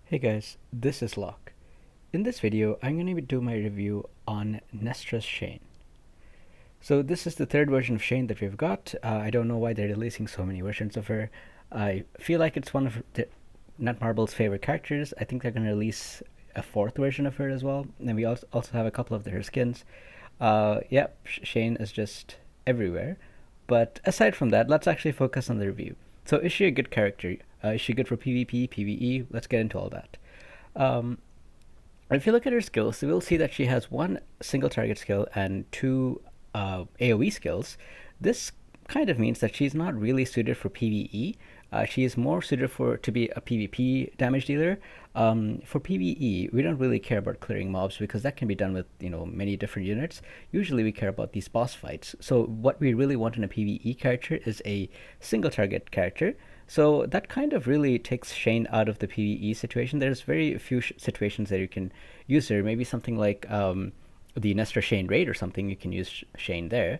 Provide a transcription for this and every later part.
Hey guys, this is Locke. In this video, I'm going to do my review on Nestra's Shane. So this is the third version of Shane that we've got. I don't know why they're releasing so many versions of her. I feel like it's one of Netmarble's favorite characters. I think they're going to release a fourth version of her as well. And we also have a couple of her skins. Shane is just everywhere. But aside from that, let's actually focus on the review. So is she a good character? Is she good for PvP, PvE? Let's get into all that. Um, if you look at her skills, you will see that she has one single target skill and two AoE skills. This kind of means that she's not really suited for PvE. She is more suited to be a PvP damage dealer. For PvE, we don't really care about clearing mobs because that can be done with many different units. Usually, we care about these boss fights. So what we really want in a PvE character is a single target character. So that kind of really takes Shane out of the PvE situation. There's very few situations that you can use her. Maybe something like the Nestra Shane raid or something. You can use Shane there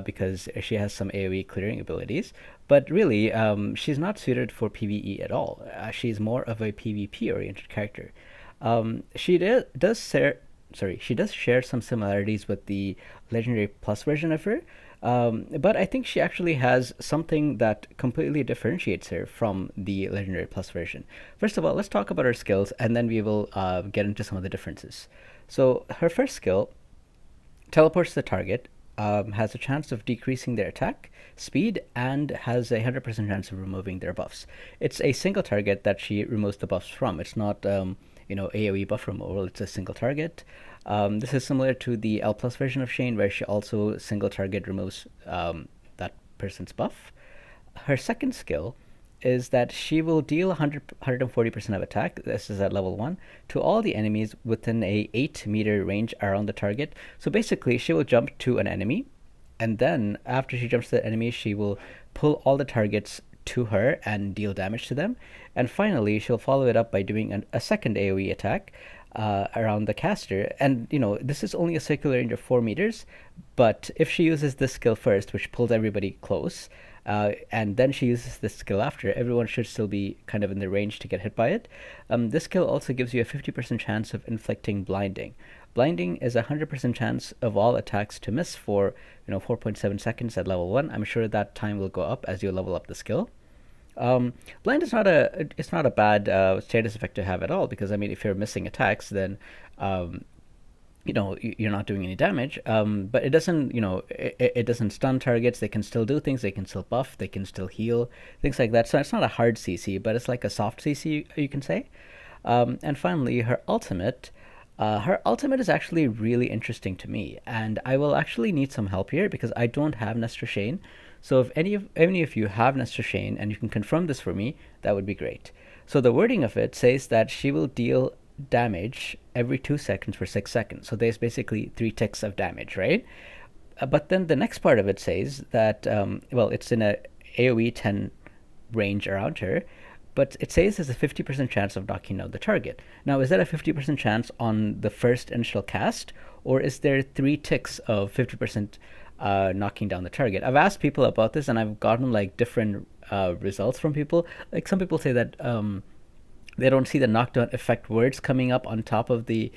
because she has some AoE clearing abilities. But really, she's not suited for PvE at all. She's more of a PvP oriented character. She does share some similarities with the Legendary Plus version of her. But I think she actually has something that completely differentiates her from the Legendary Plus version. First of all, let's talk about her skills, and then we will get into some of the differences. So her first skill teleports the target, has a chance of decreasing their attack speed, and has a 100% chance of removing their buffs. It's a single target that she removes the buffs from. It's not AoE buff removal. It's a single target. This is similar to the L plus version of Shane, where she also single target removes that person's buff. Her second skill is that she will deal 140% of attack, this is at level 1, to all the enemies within a 8-meter range around the target. So basically, she will jump to an enemy, and then after she jumps to the enemy, she will pull all the targets to her and deal damage to them. And finally, she'll follow it up by doing a second AoE attack around the caster. And this is only a circular range of 4 meters, but if she uses this skill first, which pulls everybody close, and then she uses this skill after, everyone should still be kind of in the range to get hit by it. This skill also gives you a 50% chance of inflicting blinding. Blinding is a 100% chance of all attacks to miss for 4.7 seconds at level 1. I'm sure that time will go up as you level up the skill. Blind is not a bad status effect to have at all, because I mean, if you're missing attacks, then you're not doing any damage. But it doesn't it doesn't stun targets. They can still do things. They can still buff. They can still heal, things like that. So it's not a hard CC, but it's like a soft CC, you can say. And finally, her ultimate. Her ultimate is actually really interesting to me, and I will actually need some help here because I don't have Nestra Shane. So if any of you have Nestra Shane and you can confirm this for me, that would be great. So the wording of it says that she will deal damage every 2 seconds for 6 seconds. So there's basically 3 ticks of damage, right? But then the next part of it says that it's in a AoE 10 range around her, but it says there's a 50% chance of knocking down the target. Now, is that a 50% chance on the first initial cast, or is there 3 ticks of 50% knocking down the target? I've asked people about this, and I've gotten like different results from people. Like some people say that they don't see the knockdown effect words coming up on top of the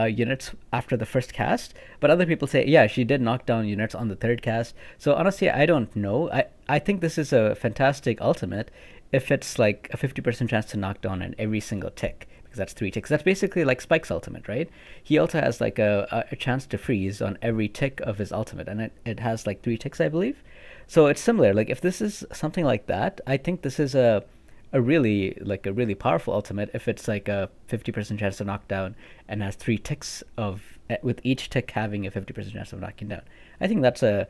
units after the first cast, but other people say, yeah, she did knock down units on the third cast. So honestly, I don't know. I think this is a fantastic ultimate if it's like a 50% chance to knock down on every single tick, because that's 3 ticks. That's basically like Spike's ultimate, right? He also has like a chance to freeze on every tick of his ultimate, and it has like 3 ticks, I believe. So it's similar. Like if this is something like that, I think this is a really powerful ultimate if it's like a 50% chance to knock down and has 3 ticks with each tick having a 50% chance of knocking down. I think that's a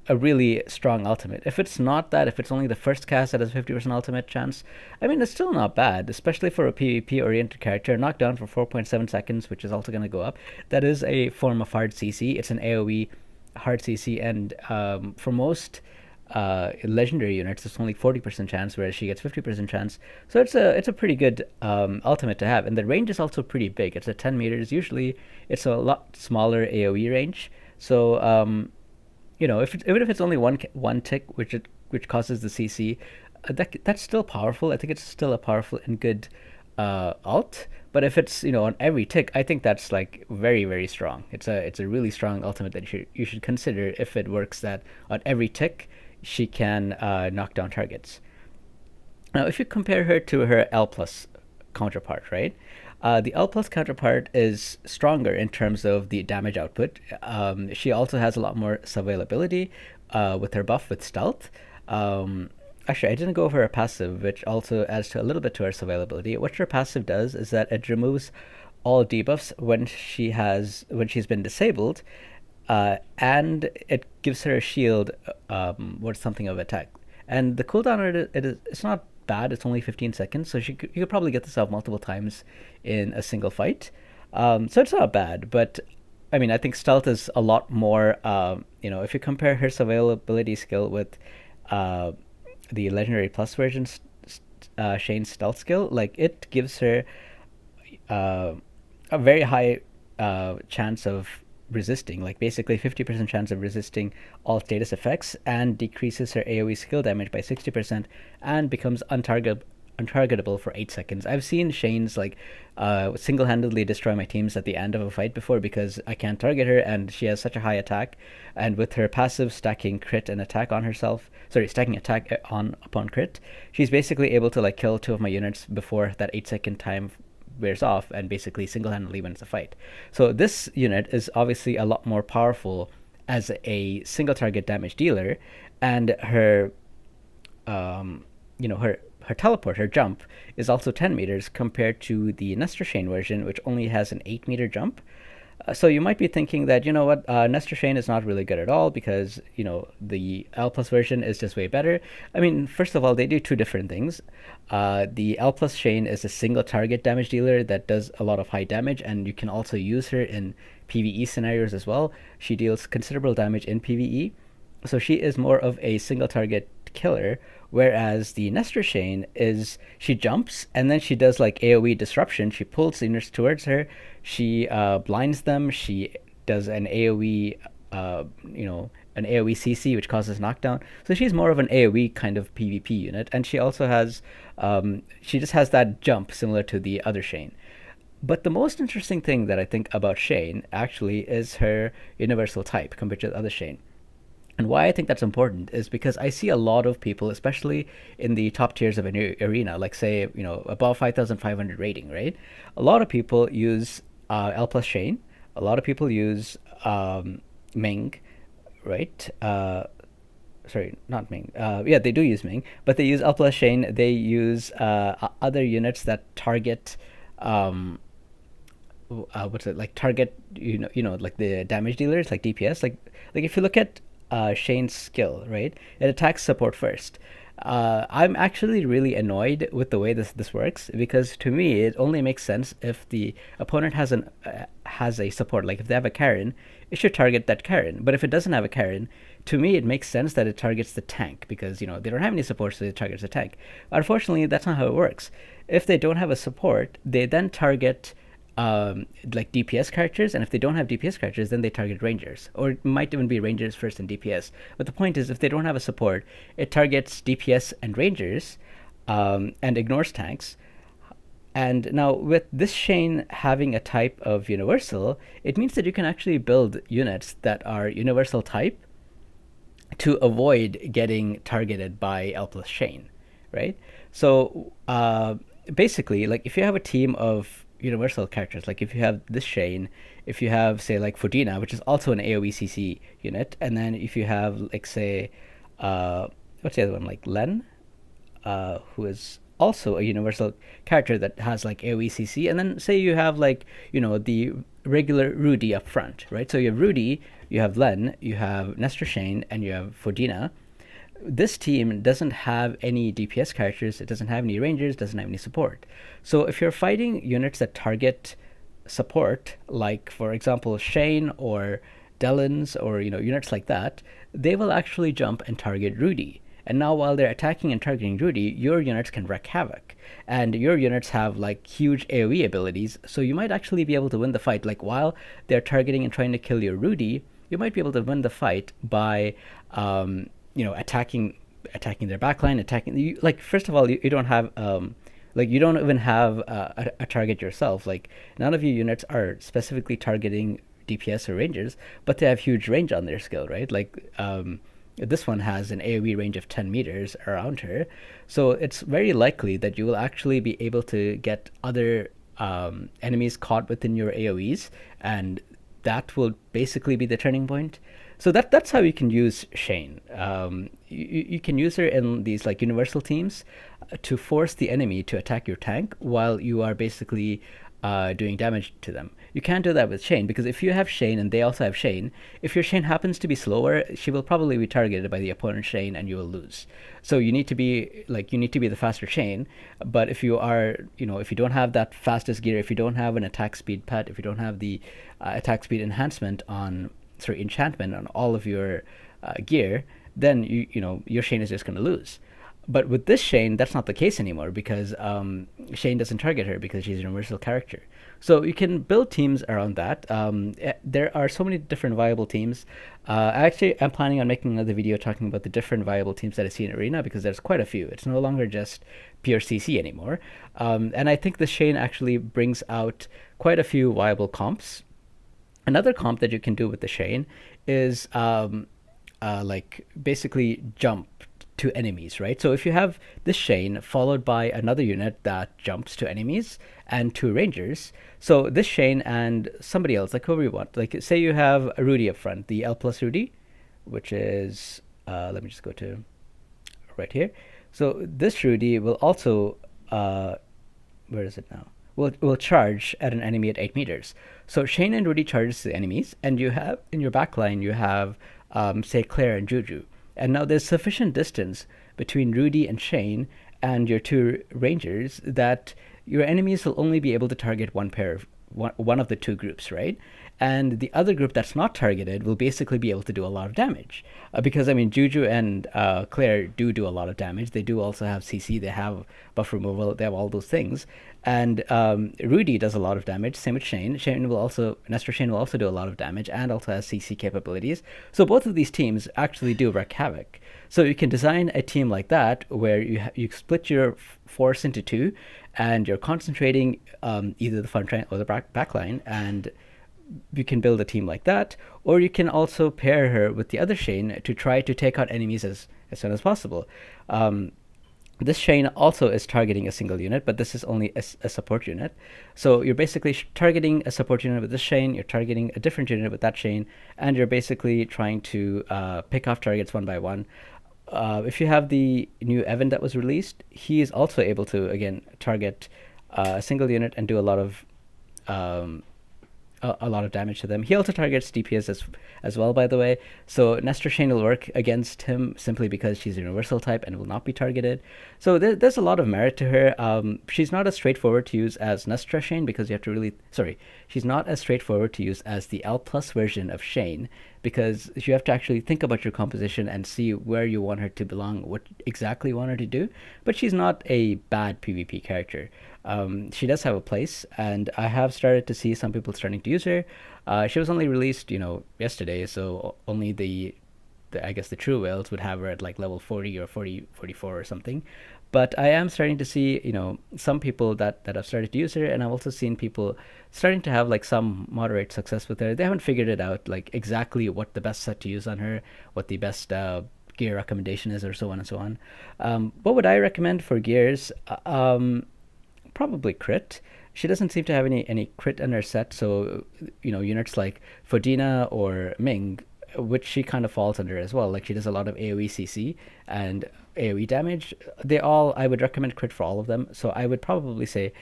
really strong ultimate. If it's not that, if it's only the first cast that has 50% ultimate chance, I mean, it's still not bad, especially for a PvP oriented character. Knockdown for 4.7 seconds, which is also going to go up. That is a form of hard CC. It's an AoE hard CC, and for most legendary units, it's only 40% chance, whereas she gets 50% chance. So it's a pretty good ultimate to have, and the range is also pretty big. It's at 10 meters. Usually, it's a lot smaller AOE range. So even if it's only one tick, which causes the CC, that's still powerful. I think it's still a powerful and good alt. But if it's on every tick, I think that's like very very strong. It's a really strong ultimate that you should consider if it works. That on every tick, she can knock down targets. Now, if you compare her to her L plus counterpart, right? The L plus counterpart is stronger in terms of the damage output. She also has a lot more survivability with her buff with stealth. Actually, I didn't go over her passive, which also adds to a little bit to her survivability. What her passive does is that it removes all debuffs when she's been disabled, and it gives her a shield, with something of attack. And the cooldown on it's not bad. It's only 15 seconds, so you could probably get this off multiple times in a single fight. So it's not bad, but I mean, I think stealth is a lot more. If you compare her survivability skill with uh, the legendary plus version, Shane's stealth skill, like it gives her uh, a very high chance of resisting, like basically 50% chance of resisting all status effects, and decreases her AoE skill damage by 60%, and becomes untargetable for 8 seconds. I've seen Shane's like single-handedly destroy my teams at the end of a fight before because I can't target her and she has such a high attack, and with her passive stacking crit and attack on herself, sorry, stacking attack on upon crit, she's basically able to like kill two of my units before that 8-second time wears off, and basically single-handedly wins the fight. So this unit is obviously a lot more powerful as a single target damage dealer, and her her teleport, her jump, is also 10 meters compared to the Nestra Shane version, which only has an 8-meter jump. So you might be thinking that, what, Nestor Shane is not really good at all because, the L plus version is just way better. I mean, first of all, they do two different things. The L plus Shane is a single target damage dealer that does a lot of high damage, and you can also use her in PvE scenarios as well. She deals considerable damage in PvE. So she is more of a single target killer, whereas the Nestor Shane is she jumps and then she does like AoE disruption. She pulls units towards her, she blinds them, she does an AoE, an AoE CC which causes knockdown. So she's more of an AoE kind of PvP unit, and she also has she just has that jump similar to the other Shane. But the most interesting thing that I think about Shane actually is her universal type compared to the other Shane. And why I think that's important is because I see a lot of people, especially in the top tiers of an arena, like say, above 5,500 rating, right? A lot of people use L plus Shane. A lot of people use Ming, right? Sorry, not Ming. Yeah, they do use Ming, but they use L plus Shane. They use other units that target. What's it like? Target, like the damage dealers, like DPS. Like if you look at Shane's skill, right? It attacks support first. I'm actually really annoyed with the way this works, because to me it only makes sense if the opponent has a support. Like if they have a Karen, it should target that Karen. But if it doesn't have a Karen, to me it makes sense that it targets the tank, because they don't have any support, so it targets the tank. Unfortunately, that's not how it works. If they don't have a support, they then target like DPS characters, and if they don't have DPS characters, then they target rangers, or it might even be rangers first and DPS. But the point is, if they don't have a support, it targets DPS and rangers, and ignores tanks. And now with this Shane having a type of universal, it means that you can actually build units that are universal type to avoid getting targeted by L plus Shane, right? So basically, like if you have a team of universal characters, like if you have this Shane, if you have say like Fudina, which is also an AoE CC unit, and then if you have like say what's the other one, like Len, who is also a universal character that has like AoE CC, and then say you have like the regular Rudy up front, right? So you have Rudy, you have Len, you have Nestor Shane, and you have Fudina. This team doesn't have any DPS characters, it doesn't have any rangers, doesn't have any support. So if you're fighting units that target support, like for example Shane or Delins, or units like that, they will actually jump and target Rudy. And now while they're attacking and targeting Rudy, your units can wreak havoc. And your units have like huge AoE abilities, so you might actually be able to win the fight. Like while they're targeting and trying to kill your Rudy, you might be able to win the fight by attacking their backline, attacking, like first of all, you don't have Like you don't even have a target yourself. Like none of your units are specifically targeting DPS or rangers, but they have huge range on their skill, right? Like this one has an AoE range of 10 meters around her, so it's very likely that you will actually be able to get other enemies caught within your AoEs, and that will basically be the turning point. So that's how you can use Shane. You can use her in these like universal teams to force the enemy to attack your tank while you are basically doing damage to them. You can't do that with Shane, because if you have Shane and they also have Shane, if your Shane happens to be slower, she will probably be targeted by the opponent's Shane and you will lose. So you need to be the faster Shane. But if you are, if you don't have that fastest gear, if you don't have an attack speed pet, if you don't have the attack speed enhancement on, sorry, enchantment on all of your gear, then your Shane is just going to lose. But with this Shane, that's not the case anymore, because Shane doesn't target her because she's a universal character. So you can build teams around that. There are so many different viable teams. I'm planning on making another video talking about the different viable teams that I see in Arena, because there's quite a few. It's no longer just pure CC anymore. And I think the Shane actually brings out quite a few viable comps. Another comp that you can do with the Shane is like basically jump to enemies, right? So if you have this Shane followed by another unit that jumps to enemies and two rangers, so this Shane and somebody else, like whoever you want, like say you have a Rudy up front, the L plus Rudy, which is let me just go to right here. So this Rudy will also where is it now? Will charge at an enemy at 8 meters. So Shane and Rudy charges the enemies, and you have in your backline you have say Claire and Juju. And now there's sufficient distance between Rudy and Shane and your two rangers that your enemies will only be able to target one of the two groups, right? And the other group that's not targeted will basically be able to do a lot of damage. Because, I mean, Juju and Claire do a lot of damage. They do also have CC, they have buff removal, they have all those things. And Rudy does a lot of damage, same with Shane. Nestra Shane will also do a lot of damage and also has CC capabilities. So both of these teams actually do wreak havoc. So you can design a team like that where you split your force into two, and you're concentrating either the front line or the back line, and you can build a team like that. Or you can also pair her with the other Shane to try to take out enemies as soon as possible. This Shane also is targeting a single unit, but this is only a support unit. So you're basically targeting a support unit with this Shane, you're targeting a different unit with that Shane, and you're basically trying to pick off targets one by one. If you have the new Evan that was released, he is also able to, again, target a single unit and do a lot of damage to them. He also targets DPS as well, by the way. So Nestra Shane will work against him simply because she's a universal type and will not be targeted. So there's a lot of merit to her. She's not as straightforward to use as Nestra Shane, because you have to really... Sorry, she's not as straightforward to use as the L plus version of Shane, because you have to actually think about your composition and see where you want her to belong, what exactly you want her to do. But she's not a bad PvP character. She does have a place, and I have started to see some people starting to use her. She was only released, yesterday, so only the I guess the true whales would have her at like level 40 or 44 or something. But I am starting to see, some people that have started to use her, and I've also seen people starting to have like some moderate success with her. They haven't figured it out, like exactly what the best set to use on her, what the best gear recommendation is, or so on and so on. What would I recommend for gears? Probably crit. She doesn't seem to have any crit in her set, so units like Fodina or Ming, which she kind of falls under as well. Like she does a lot of AoE CC and AoE damage. I would recommend crit for all of them. So I would probably say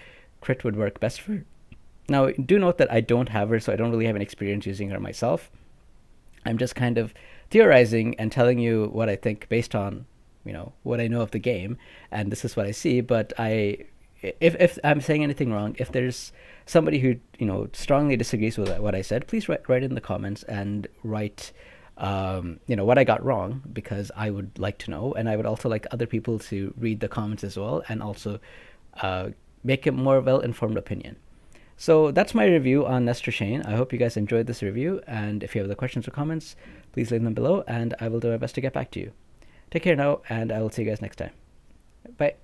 crit would work best for her. Now, do note that I don't have her, so I don't really have an experience using her myself. I'm just kind of theorizing and telling you what I think based on, what I know of the game, and this is what I see. But if I'm saying anything wrong, if there's somebody who strongly disagrees with what I said, please write in the comments and write what I got wrong, because I would like to know, and I would also like other people to read the comments as well, and also make a more well-informed opinion. So that's my review on Nestra Shane. I hope you guys enjoyed this review, and if you have other questions or comments, please leave them below, and I will do my best to get back to you. Take care now, and I will see you guys next time. Bye.